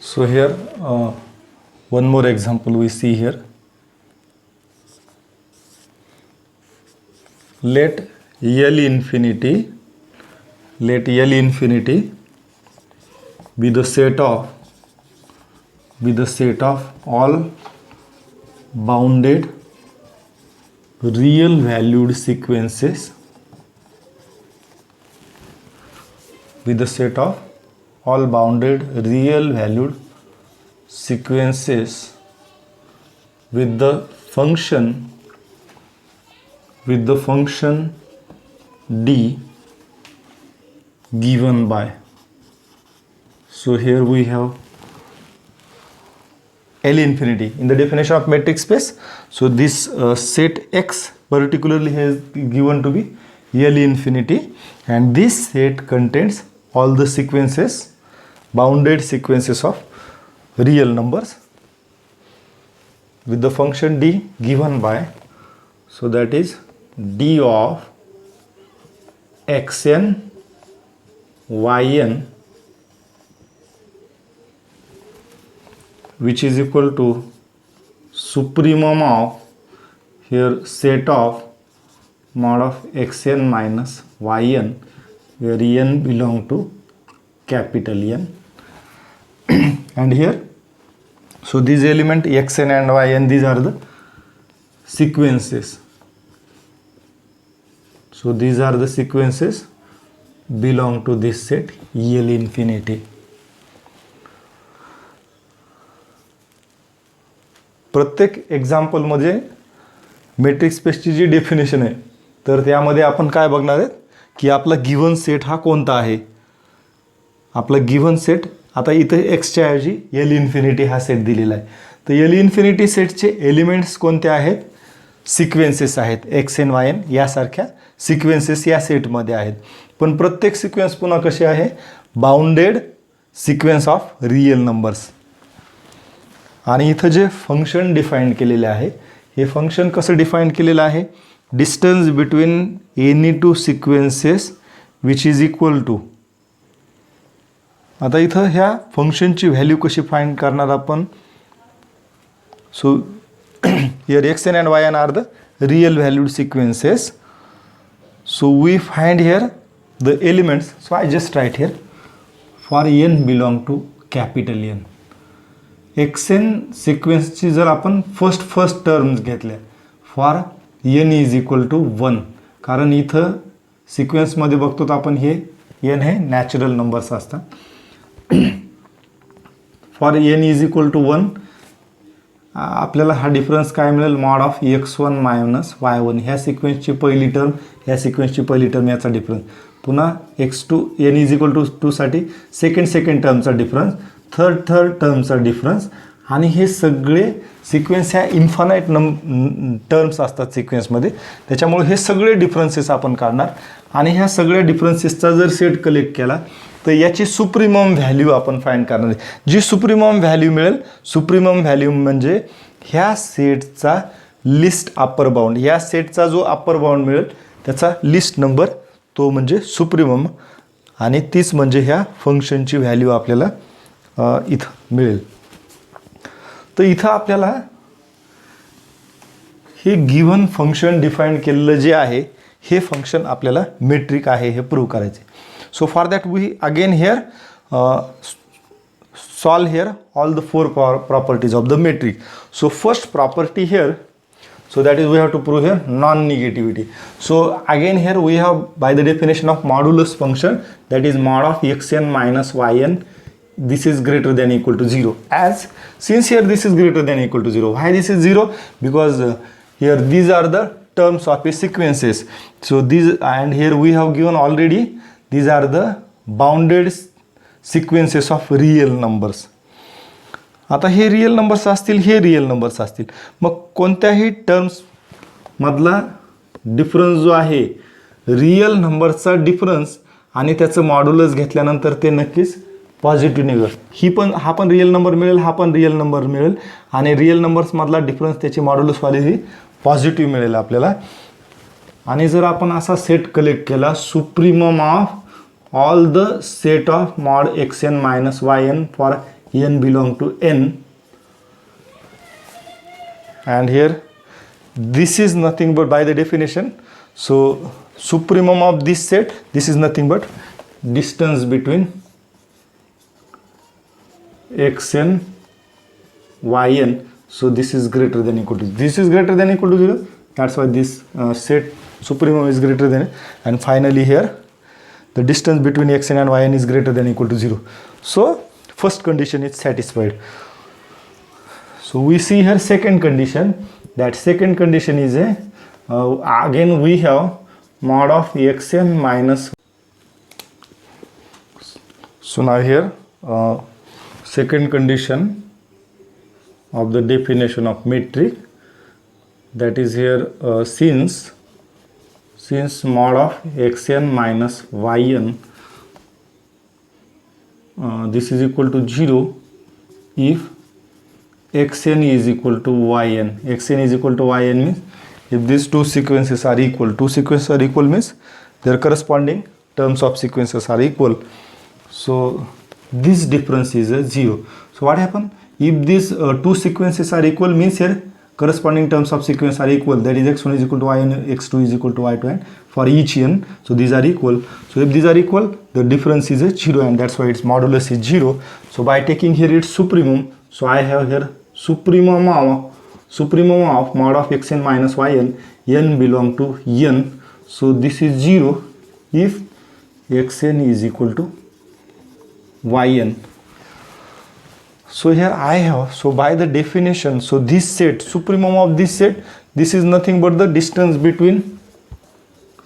So here one more example we see here. Let L infinity be the set of all bounded real valued sequences with the set of all bounded real valued sequences with the function d given by. So here we have L infinity in the definition of metric space. So this set X particularly has given to be L infinity, and this set contains all the sequences, bounded sequences of real numbers with the function d given by. So that is d of xn yn, which is equal to supremum of here set of mod of xn minus yn, where n belong to capital N. And here, so these element xn and yn, these are the sequences. So these are the sequences belong to this set L infinity. प्रत्येक एक्झाम्पलमध्ये metric स्पेसची जी definition आहे, तर त्यामध्ये आपण काय बघणार आहेत की आपला गिव्हन सेट हा कोणता आहे. आपला गिव्हन सेट आता इथे एक्सच्या ऐवजी एल इन्फिनिटी हा सेट दिलेला आहे. तर एल इन्फिनिटी सेटचे एलिमेंट्स कोणते आहेत, सिक्वेन्सेस आहेत. एक्स एन वाय एन यासारख्या सिक्वेन्सेस या सेटमध्ये आहेत. पण प्रत्येक सिक्वेन्स पुन्हा कशी आहे, bounded sequence of real numbers. आणि इथं जे फंक्शन डिफाईन केलेले आहे, हे फंक्शन कसं डिफाईन केलेलं आहे, distance between any two sequences which is equal to. आता इथं ह्या फंक्शनची व्हॅल्यू कशी फाइंड करणार आपण. So here X N and Y N are the real valued sequences. So we find here the elements. So I just write here for N belong to capital N. X N सिक्वेन्सची जर आपण first terms घेतल्या for N is equal to 1, कारण इथं सिक्वेन्समध्ये बघतो तर आपण हे एन हे नॅचरल नंबर्स असतात. For N is equal to 1 आपल्याला हा डिफरन्स काय मिळेल, mod of x1 minus y1. ह्या सिक्वेन्सची पहिली टर्म, ह्या सिक्वेन्सची पहिली टर्म, याचा डिफरन्स. पुन्हा x2 N is equal to 2 साठी सेकंड टर्मचा डिफरन्स, थर्ड टर्मचा डिफरन्स. आणि हे सगळे सिक्वेन्स ह्या इन्फानाईट टर्म्स असतात सिक्वेन्समध्ये, त्याच्यामुळे हे सगळे डिफरन्सेस आपण काढणार. आणि ह्या सगळ्या डिफरन्सेसचा जर सेट कलेक्ट केला तर याची सुप्रीमम व्हॅल्यू आपण फाइंड करणार आहे. जी सुप्रीमम व्हॅल्यू मिळेल, सुप्रीमम व्हॅल्यू म्हणजे ह्या सेटचा लिस्ट अप्पर बाउंड. या सेटचा जो अप्पर बाउंड मिळेल त्याचा लिस्ट नंबर, तो म्हणजे सुप्रीमम. आणि तीच म्हणजे ह्या फंक्शनची व्हॅल्यू आपल्याला इथं मिळेल. तर इथं आपल्याला हे गिव्हन फंक्शन डिफाईन केलेलं जे आहे, हे फंक्शन आपल्याला मेट्रिक आहे हे प्रूव्ह करायचे. So for that we again here solve here all the 4 properties of the metric. So first property here, so that is we have to prove here non-negativity. So again here we have by the definition of modulus function, that is mod of xn minus yn, this is greater than equal to 0. As since here this is greater than equal to 0, why this is 0, because here these are the terms of a sequences. So these, and here we have given already, these are the bounded sequences of real numbers. आता हे real numbers असतील, हे real numbers असतील. मग कोणत्याही terms मधला difference जो आहे, real नंबरचा difference आणि त्याचं मॉड्युलस घेतल्यानंतर ते नक्कीच पॉझिटिव्ह निघेल. हा पण रियल नंबर मिळेल, हा पण रियल नंबर मिळेल. आणि रियल नंबर्समधला डिफरन्स त्याची मॉड्युलसवाली ही पॉझिटिव्ह मिळेल आपल्याला. आणि जर आपण असा सेट कलेक्ट केला, supremum of all the set of mod xn minus yn for n belong to n, and here this is nothing but, by the definition, so supremum of this set, this is nothing but distance between xn yn. So this is greater than equal to, this is greater than equal to 0, that's why this set supremum is greater than, and finally here the distance between xn and yn is greater than equal to 0. So first condition is satisfied. So we see here second condition. That second condition is a again we have mod of xn minus. So now here second condition of the definition of metric, that is here since mod of xn minus yn this is equal to 0 if xn is equal to yn. Xn is equal to yn means if these two sequences are equal, means their corresponding terms of sequences are equal. So this difference is a 0. So what happen? If these two sequences are equal, means here corresponding terms of sequence are equal, that is x1 is equal to yn, x2 is equal to y2 n for each n. So these are equal. So if these are equal, the difference is a 0, and that's why its modulus is 0. So by taking here its supremum, so I have here supremum of mod of xn minus yn, n belong to n. So this is 0 if xn is equal to yn. So here I have, so by the definition, so this set, supremum of this set, this is nothing but the distance between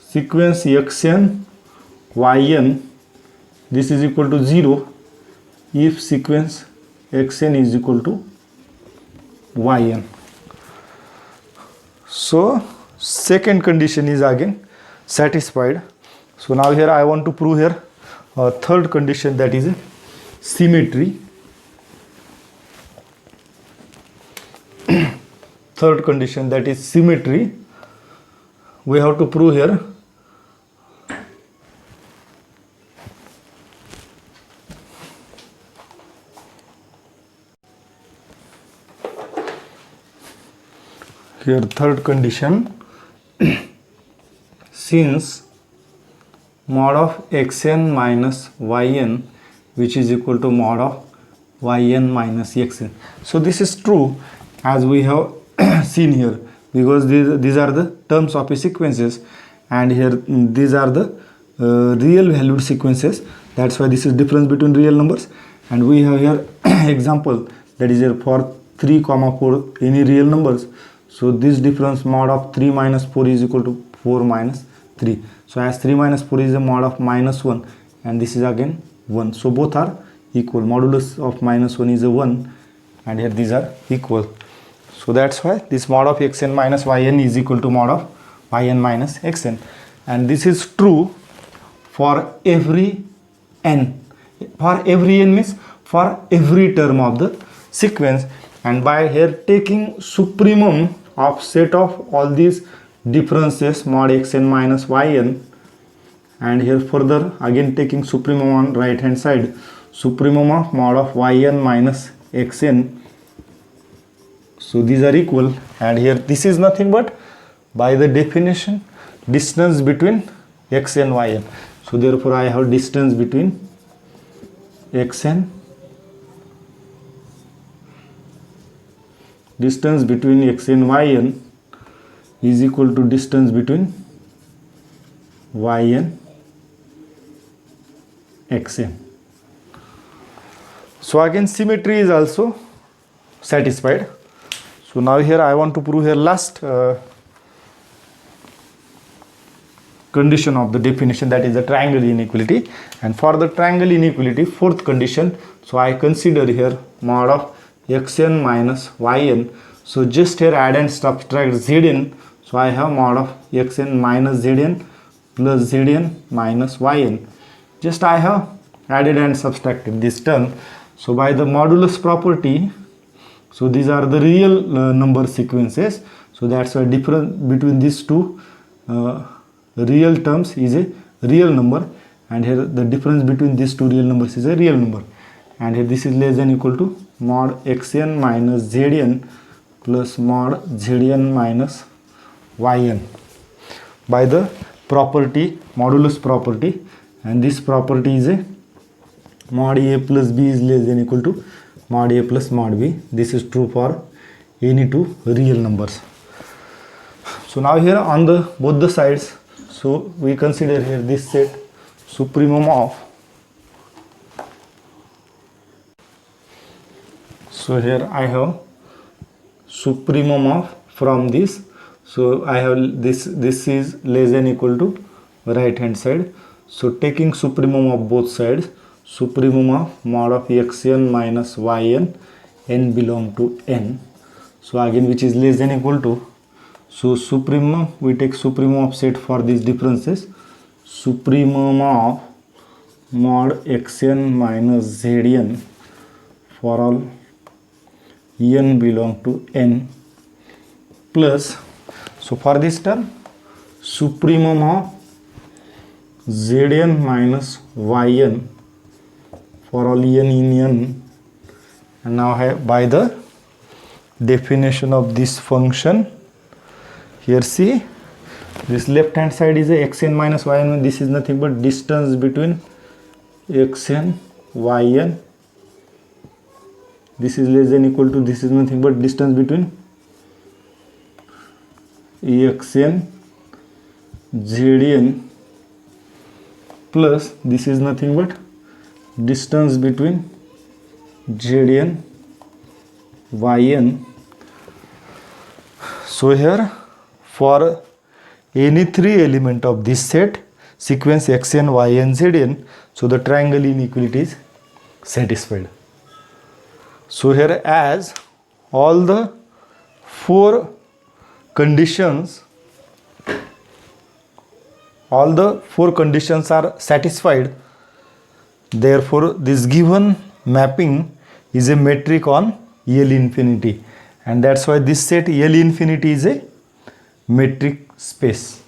sequence xn yn, this is equal to 0 if sequence xn is equal to yn. So second condition is again satisfied. So now here I want to prove here a third condition, that is symmetry. Third condition, that is symmetry. We have to prove here third condition since mod of xn minus yn which is equal to mod of yn minus xn. So this is true as we have seen here, because these are the terms of sequences, and here these are the real valued sequences, that's why this is difference between real numbers. And we have here example, that is here for 3, 4 any real numbers. So this difference mod of 3 minus 4 is equal to 4 minus 3. So as 3 minus 4 is a mod of minus 1, and this is again 1. So both are equal. Modulus of minus 1 is a 1, and here these are equal. So that's why this mod of xn minus yn is equal to mod of yn minus xn. And this is true for every n. For every n means for every term of the sequence. And by here taking supremum of set of all these differences mod xn minus yn, and here further again taking supremum on right hand side, supremum of mod of yn minus xn. So these are equal, and here this is nothing but by the definition distance between x and yn. So therefore I have distance between xn, distance between x and yn is equal to distance between yn xn. So again symmetry is also satisfied. So now here I want to prove here last condition of the definition, that is the triangle inequality. And for the triangle inequality, fourth condition, so I consider here mod of xn minus yn. So just here add and subtract zn. So I have mod of xn minus zn plus zn minus yn. Just I have added and subtracted this term. So by the modulus property, so these are the real number sequences. So that's why difference between these two real terms is a real number, and here the difference between these two real numbers is a real number. and here this is less than equal to mod xn minus zn plus mod zn minus yn by the property modulus property, and this property is a mod a plus b is less than equal to mod a plus mod b. This is true for any two real numbers. So now here on the both the sides, so we consider here this set supremum of, so here I have supremum of from this, so I have this is less than equal to right hand side, so taking supremum of both sides, supremum of mod of xn minus yn, n belong to n, so again which is less than equal to, so supremum, we take supremum of set for these differences, supremum of mod xn minus zn for all n belong to n plus, so for this term supremum of zn minus yn for all n in n, and now I have by the definition of this function, here see this left hand side is a xn minus yn, this is nothing but distance between xn yn, this is less than equal to, this is nothing but distance between xn zn plus this is nothing but distance between zn yn. So here for any three element of this set sequence xn yn zn, so the triangle inequality is satisfied. So here as all the four conditions are satisfied, therefore this given mapping is a metric on L infinity, and that's why this set L infinity is a metric space.